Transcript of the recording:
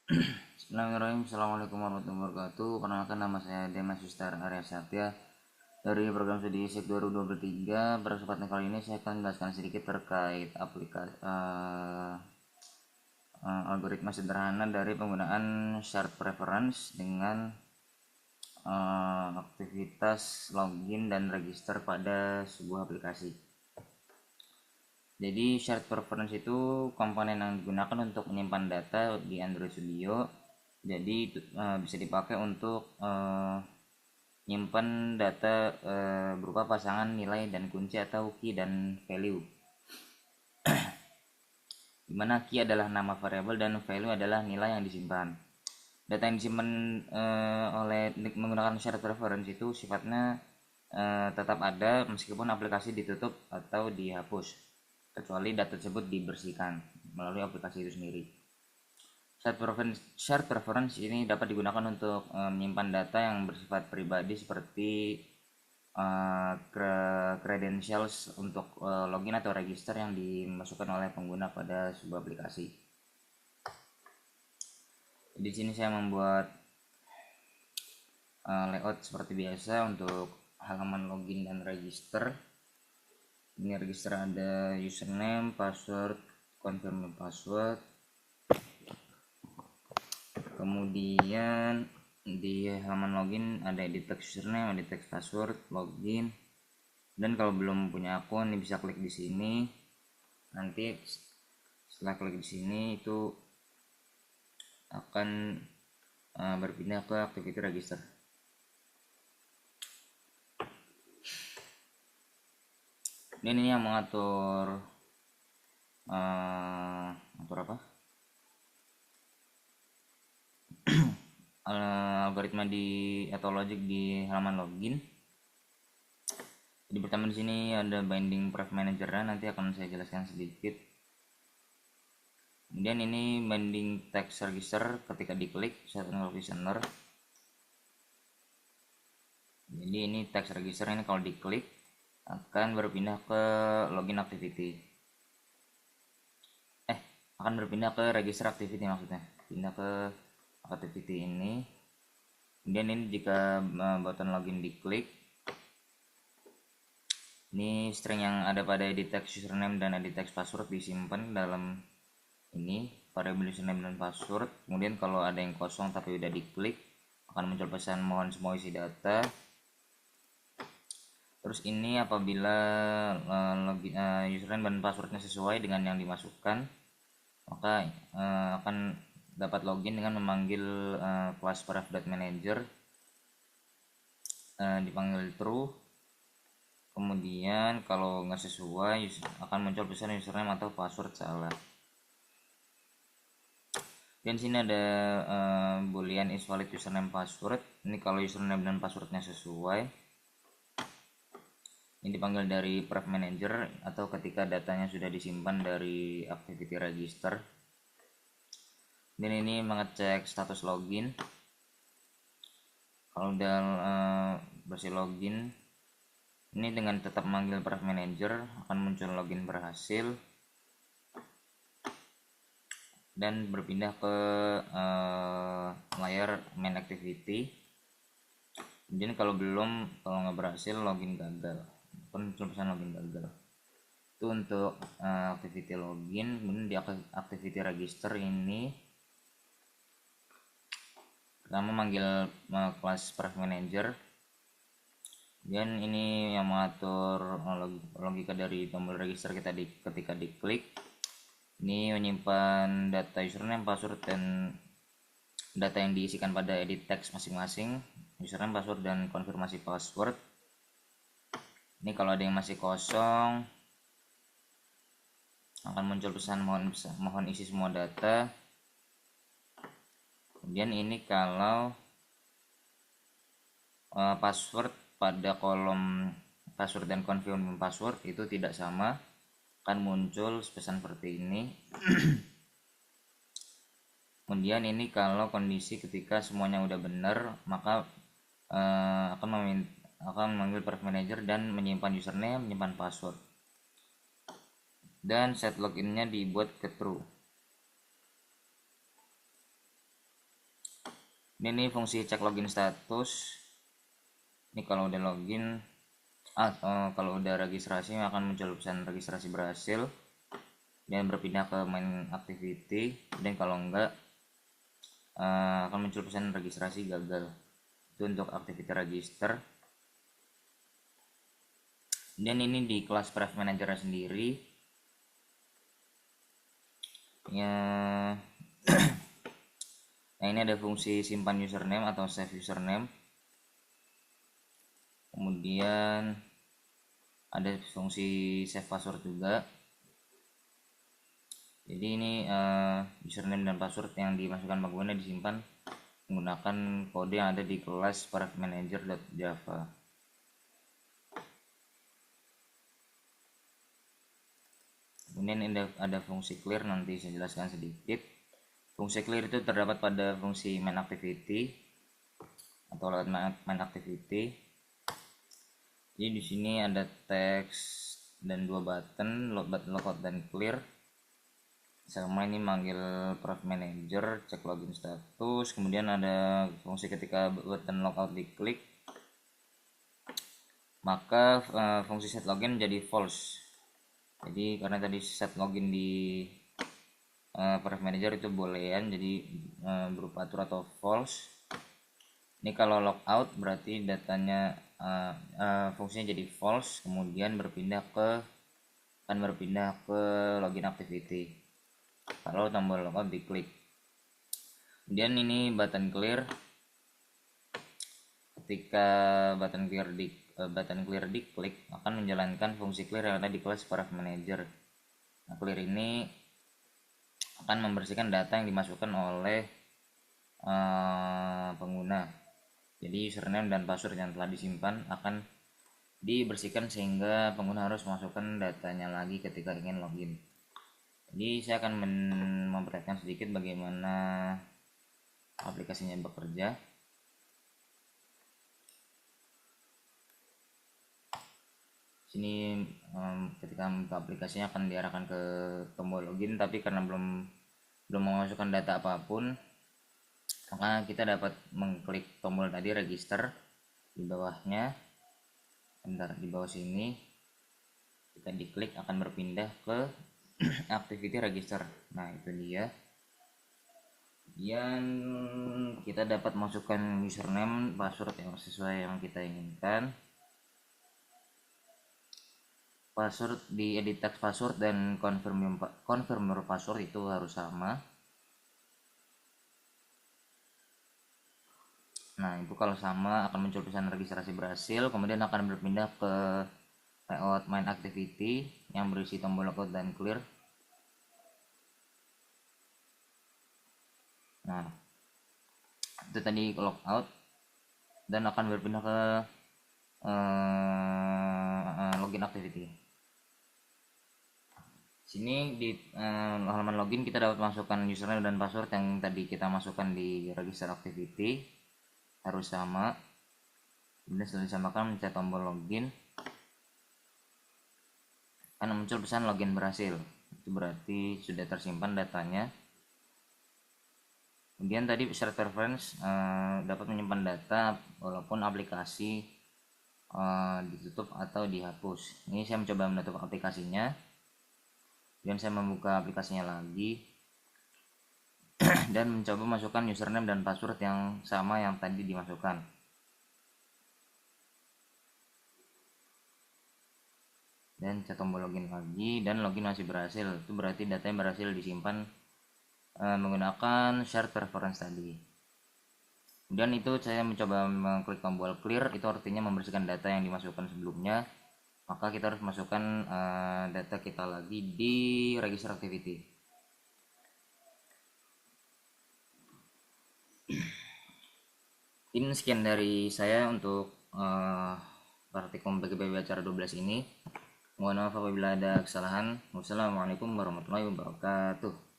Bismillahirrahmanirrahim. Assalamualaikum warahmatullahi wabarakatuh. Perkenalkan, nama saya Demas Yustar Arya Satya dari program studi ISIK 2023. Pada kesempatan kali ini saya akan menjelaskan sedikit terkait aplikasi algoritma sederhana dari penggunaan shared preference dengan aktivitas login dan register pada sebuah aplikasi. Jadi shared preference itu komponen yang digunakan untuk menyimpan data di Android Studio. Jadi bisa dipakai untuk nyimpan data berupa pasangan nilai dan kunci atau key dan value. Dimana key adalah nama variabel dan value adalah nilai yang disimpan. Data yang disimpan oleh menggunakan shared preference itu sifatnya tetap ada meskipun aplikasi ditutup atau dihapus, kecuali data tersebut dibersihkan melalui aplikasi itu sendiri. Shared preference ini dapat digunakan untuk menyimpan data yang bersifat pribadi seperti credentials untuk login atau register yang dimasukkan oleh pengguna pada sebuah aplikasi. Di sini saya membuat layout seperti biasa untuk halaman login dan register. Ini register ada username, password, confirm password. Kemudian di halaman login ada edit text username, edit text password, login. Dan kalau belum punya akun, ini bisa klik di sini. Nanti setelah klik di sini itu akan berpindah ke activity register. Ini yang mengatur apa? Algoritma atau logic di halaman login. Jadi pertama di sini ada binding pref manager, nanti akan saya jelaskan sedikit. Kemudian ini binding text register, ketika diklik set listener. Jadi ini text register ini kalau diklik akan berpindah ke login activity. Akan berpindah ke register activity, maksudnya pindah ke activity ini. Kemudian ini jika button login diklik, ini string yang ada pada edit text username dan edit text password disimpan dalam ini variabel username dan password. Kemudian kalau ada yang kosong tapi udah diklik, akan muncul pesan mohon semua isi data. Terus ini apabila username dan passwordnya sesuai dengan yang dimasukkan, maka akan dapat login dengan memanggil kelas pref.manager, dipanggil true. Kemudian kalau nggak sesuai akan muncul pesan username atau password salah. Dan sini ada boolean is valid username password. Ini kalau username dan passwordnya sesuai, ini dipanggil dari pref manager atau ketika datanya sudah disimpan dari activity register. Dan ini mengecek status login. Kalau udah bersih login, ini dengan tetap memanggil pref manager akan muncul login berhasil dan berpindah ke layar main activity. Kemudian kalau nggak berhasil, login gagal, muncul pesan login gagal. Itu untuk activity login. Kemudian di activity register ini pertama manggil kelas pref manager. Dan ini yang mengatur logika dari tombol register kita ketika diklik. Ini menyimpan data username, password, dan data yang diisikan pada edit text masing-masing, username, password, dan konfirmasi password. Ini kalau ada yang masih kosong akan muncul pesan mohon isi semua data. Kemudian ini kalau password pada kolom password dan confirm password itu tidak sama, akan muncul pesan seperti ini. Kemudian ini kalau kondisi ketika semuanya udah benar, maka akan memanggil pref manager dan menyimpan username, menyimpan password, dan set loginnya dibuat ke true. Ini fungsi cek login status. Ini kalau udah login, kalau udah registrasi akan muncul pesan registrasi berhasil dan berpindah ke main activity, dan kalau enggak akan muncul pesan registrasi gagal. Itu untuk activity register. Dan ini di kelas Private Manager sendiri ya. Nah, ini ada fungsi simpan username atau save username, kemudian ada fungsi save password juga. Jadi ini username dan password yang dimasukkan pengguna disimpan menggunakan kode yang ada di kelas Private Manager.java. Kemudian ada fungsi clear, nanti saya jelaskan sedikit. Fungsi clear itu terdapat pada fungsi main activity atau lewat main activity. Jadi di sini ada teks dan dua button, logout dan clear. Sama ini manggil Private Manager, cek login status. Kemudian ada fungsi ketika button logout diklik, maka fungsi set login jadi false. Jadi karena tadi set login di Private Manager itu boolean, jadi berupa true atau false. Ini kalau logout berarti datanya fungsinya jadi false, kemudian akan berpindah ke login activity kalau tombol logout diklik. Kemudian ini button clear. Ketika button clear diklik akan menjalankan fungsi clear yang ada di kelas Private Manager. Nah, clear ini akan membersihkan data yang dimasukkan oleh pengguna. Jadi username dan password yang telah disimpan akan dibersihkan sehingga pengguna harus memasukkan datanya lagi ketika ingin login. Jadi saya akan memperlihatkan sedikit bagaimana aplikasinya bekerja. Sini ketika membuka aplikasinya akan diarahkan ke tombol login, tapi karena belum memasukkan data apapun, maka kita dapat mengklik tombol tadi register di bawahnya. Di bawah sini kita diklik akan berpindah ke activity register. Nah, itu dia. Kemudian kita dapat masukkan username, password yang sesuai yang kita inginkan. Password di edit text password dan confirm password itu harus sama. Nah, itu kalau sama akan muncul pesan registrasi berhasil, kemudian akan berpindah ke layout main activity yang berisi tombol logout dan clear. Nah, itu tadi logout dan akan berpindah ke login activity. Sini di halaman login kita dapat masukkan username dan password yang tadi kita masukkan di register activity, harus sama. Kemudian setelah disamakan mencet tombol login, akan muncul pesan login berhasil. Itu berarti sudah tersimpan datanya. Kemudian tadi share preference dapat menyimpan data walaupun aplikasi ditutup atau dihapus. Ini saya mencoba menutup aplikasinya, dan saya membuka aplikasinya lagi dan mencoba masukkan username dan password yang sama yang tadi dimasukkan. Dan saya tombol login lagi dan login masih berhasil. Itu berarti datanya berhasil disimpan menggunakan shared preference tadi. Dan itu saya mencoba mengklik tombol clear, itu artinya membersihkan data yang dimasukkan sebelumnya. Maka kita harus masukkan data kita lagi di register activity. Ini sekian dari saya untuk praktikum PGP acara 12 ini. Mohon maaf apabila ada kesalahan. Wassalamualaikum warahmatullahi wabarakatuh.